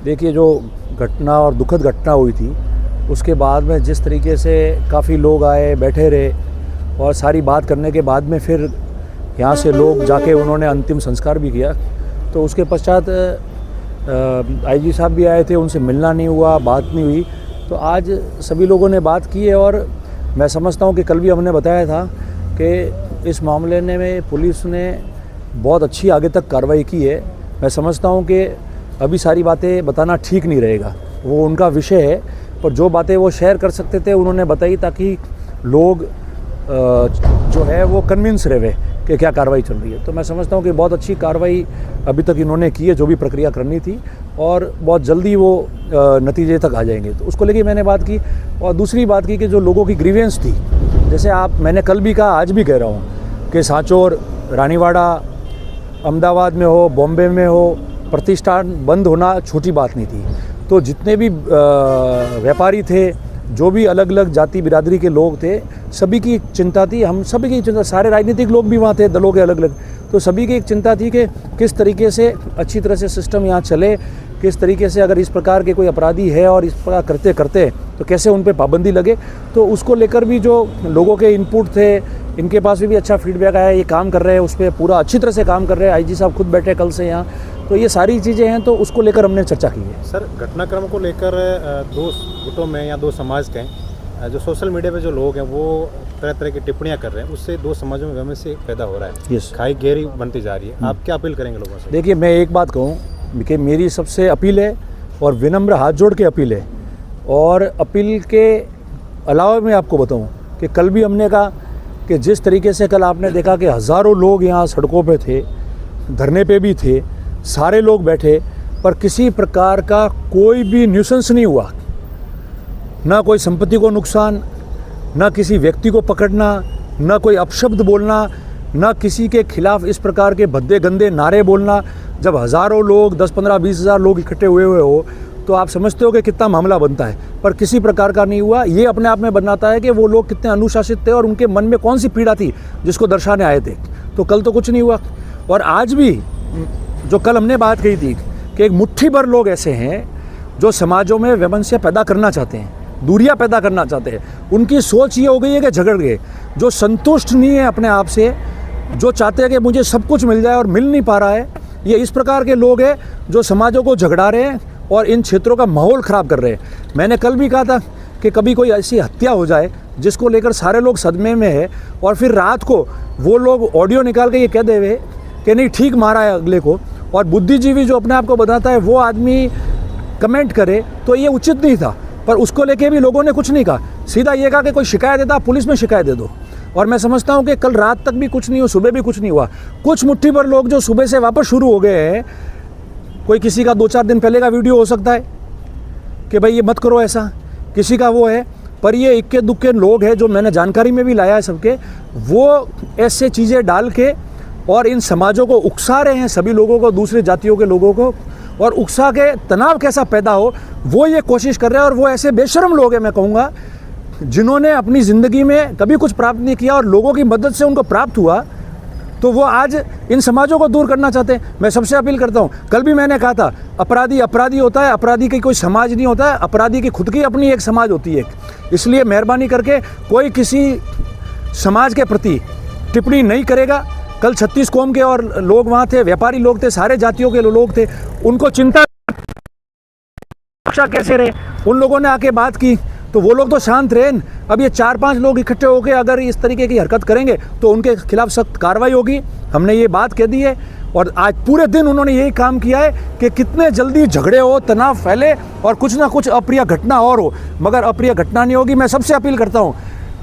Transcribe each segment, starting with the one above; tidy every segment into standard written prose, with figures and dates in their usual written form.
देखिए, जो घटना और दुखद घटना हुई थी उसके बाद में जिस तरीके से काफ़ी लोग आए, बैठे रहे और सारी बात करने के बाद में फिर यहाँ से लोग जाके उन्होंने अंतिम संस्कार भी किया। तो उसके पश्चात आईजी साहब भी आए थे, उनसे मिलना नहीं हुआ, बात नहीं हुई। तो आज सभी लोगों ने बात की है और मैं समझता हूँ कि कल भी हमने बताया था कि इस मामले में पुलिस ने बहुत अच्छी आगे तक कार्रवाई की है। मैं समझता हूँ कि अभी सारी बातें बताना ठीक नहीं रहेगा, वो उनका विषय है, पर जो बातें वो शेयर कर सकते थे उन्होंने बताई ताकि लोग जो है वो कन्विंस रहे कि क्या कार्रवाई चल रही है। तो मैं समझता हूँ कि बहुत अच्छी कार्रवाई अभी तक इन्होंने की है, जो भी प्रक्रिया करनी थी, और बहुत जल्दी वो नतीजे तक आ जाएंगे। तो उसको लेके मैंने बात की। और दूसरी बात की कि जो लोगों की ग्रीवेंस थी, जैसे मैंने कल भी कहा, आज भी कह रहा हूँ कि सांचौर, रानीवाड़ा, अहमदाबाद में हो, बॉम्बे में हो, प्रतिष्ठान बंद होना छोटी बात नहीं थी। तो जितने भी व्यापारी थे, जो भी अलग अलग जाति बिरादरी के लोग थे, सभी की एक चिंता थी। हम सभी की चिंता, सारे राजनीतिक लोग भी वहाँ थे, दलों के अलग अलग। तो सभी की एक चिंता थी कि किस तरीके से अच्छी तरह से सिस्टम यहाँ चले, किस तरीके से अगर इस प्रकार के कोई अपराधी है और इस प्रकार करते करते तो कैसे उन पे पाबंदी लगे। तो उसको लेकर भी जो लोगों के इनपुट थे, इनके पास भी अच्छा फीडबैक आया। ये काम कर रहे हैं, उस पर पूरा अच्छी तरह से काम कर रहे हैं। आईजी साहब खुद बैठे कल से यहाँ। तो ये सारी चीज़ें हैं, तो उसको लेकर हमने चर्चा की है। सर, घटनाक्रम को लेकर दो गुटों में या दो समाज के जो सोशल मीडिया पे जो लोग हैं वो तरह तरह की टिप्पणियां कर रहे हैं, उससे दो समाजों में वैमनस्य पैदा हो रहा है। खाई गहरी बनती जा रही है। आप क्या अपील करेंगे लोगों से? देखिए, मैं एक बात कहूँ कि मेरी सबसे अपील है और विनम्र हाथ जोड़ के अपील है। और अपील के अलावा मैं आपको बताऊँ कि कल भी हमने कहा कि जिस तरीके से कल आपने देखा कि हज़ारों लोग यहाँ सड़कों पे थे, धरने पे भी थे, सारे लोग बैठे, पर किसी प्रकार का कोई भी न्यूसेंस नहीं हुआ। ना कोई संपत्ति को नुकसान, ना किसी व्यक्ति को पकड़ना, ना कोई अपशब्द बोलना, ना किसी के खिलाफ इस प्रकार के भद्दे गंदे नारे बोलना। जब हज़ारों लोग, 10, 15, 20 हज़ार लोग इकट्ठे हुए हो तो आप समझते हो कि कितना मामला बनता है, पर किसी प्रकार का नहीं हुआ। ये अपने आप में बनाता है कि वो लोग कितने अनुशासित थे और उनके मन में कौन सी पीड़ा थी जिसको दर्शाने आए थे। तो कल तो कुछ नहीं हुआ। और आज भी जो कल हमने बात कही थी कि एक मुट्ठी भर लोग ऐसे हैं जो समाजों में वैमनस्य पैदा करना चाहते हैं, दूरियां पैदा करना चाहते हैं। उनकी सोच ये हो गई है कि झगड़ गए, जो संतुष्ट नहीं है अपने आप से, जो चाहते हैं कि मुझे सब कुछ मिल जाए और मिल नहीं पा रहा है। ये इस प्रकार के लोग हैं जो समाजों को झगड़ा रहे हैं और इन क्षेत्रों का माहौल ख़राब कर रहे हैं। मैंने कल भी कहा था कि कभी कोई ऐसी हत्या हो जाए जिसको लेकर सारे लोग सदमे में है और फिर रात को वो लोग ऑडियो निकाल के ये कह देवे कि नहीं ठीक मारा है अगले को, और बुद्धिजीवी जो अपने आप को बताता है वो आदमी कमेंट करे, तो ये उचित नहीं था। पर उसको लेके भी लोगों ने कुछ नहीं कहा, सीधा ये कहा कि कोई शिकायत देता पुलिस में शिकायत दे दो। और मैं समझता हूँ कि कल रात तक भी कुछ नहीं हुआ, सुबह भी कुछ नहीं हुआ। कुछ मुट्ठी भर लोग जो सुबह से वापस शुरू हो गए हैं, कोई किसी का 2-4 दिन पहले का वीडियो हो सकता है कि भाई ये मत करो ऐसा, किसी का वो है, पर ये इक्के दुक्के लोग हैं जो मैंने जानकारी में भी लाया है सबके, वो ऐसे चीज़ें डाल के और इन समाजों को उकसा रहे हैं, सभी लोगों को, दूसरी जातियों के लोगों को, और उकसा के तनाव कैसा पैदा हो वो ये कोशिश कर रहे हैं। और वो ऐसे बेशर्म लोग हैं, मैं कहूँगा, जिन्होंने अपनी ज़िंदगी में कभी कुछ प्राप्त नहीं किया और लोगों की मदद से उनको प्राप्त हुआ, तो वो आज इन समाजों को दूर करना चाहते हैं। मैं सबसे अपील करता हूँ, कल भी मैंने कहा था, अपराधी अपराधी होता है, अपराधी की कोई समाज नहीं होता है, अपराधी की खुद की अपनी एक समाज होती है। इसलिए मेहरबानी करके कोई किसी समाज के प्रति टिप्पणी नहीं करेगा। कल 36 कौम के और लोग वहाँ थे, व्यापारी लोग थे, सारे जातियों के लोग थे, उनको चिंता कैसे रहे, उन लोगों ने आके बात की तो वो लोग तो शांत रहे। अब ये 4-5 लोग इकट्ठे होकर अगर इस तरीके की हरकत करेंगे तो उनके खिलाफ सख्त कार्रवाई होगी। हमने ये बात कह दी है और आज पूरे दिन उन्होंने यही काम किया है कि कितने जल्दी झगड़े हो, तनाव फैले और कुछ ना कुछ अप्रिय घटना और हो, मगर अप्रिय घटना नहीं होगी। मैं सबसे अपील करता हूँ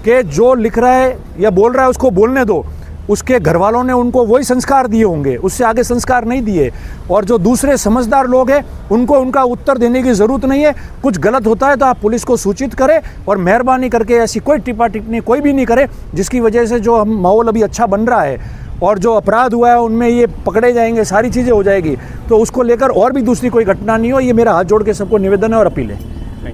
कि जो लिख रहा है या बोल रहा है उसको बोलने दो, उसके घर वालों ने उनको वही संस्कार दिए होंगे, उससे आगे संस्कार नहीं दिए। और जो दूसरे समझदार लोग हैं उनको उनका उत्तर देने की ज़रूरत नहीं है। कुछ गलत होता है तो आप पुलिस को सूचित करें और मेहरबानी करके ऐसी कोई टिप्पा टिप्पणी कोई भी नहीं करे जिसकी वजह से जो हम माहौल अभी अच्छा बन रहा है और जो अपराध हुआ है उनमें ये पकड़े जाएंगे, सारी चीज़ें हो जाएगी। तो उसको लेकर और भी दूसरी कोई घटना नहीं हो, ये मेरा हाथ जोड़ के सबको निवेदन है और अपील है।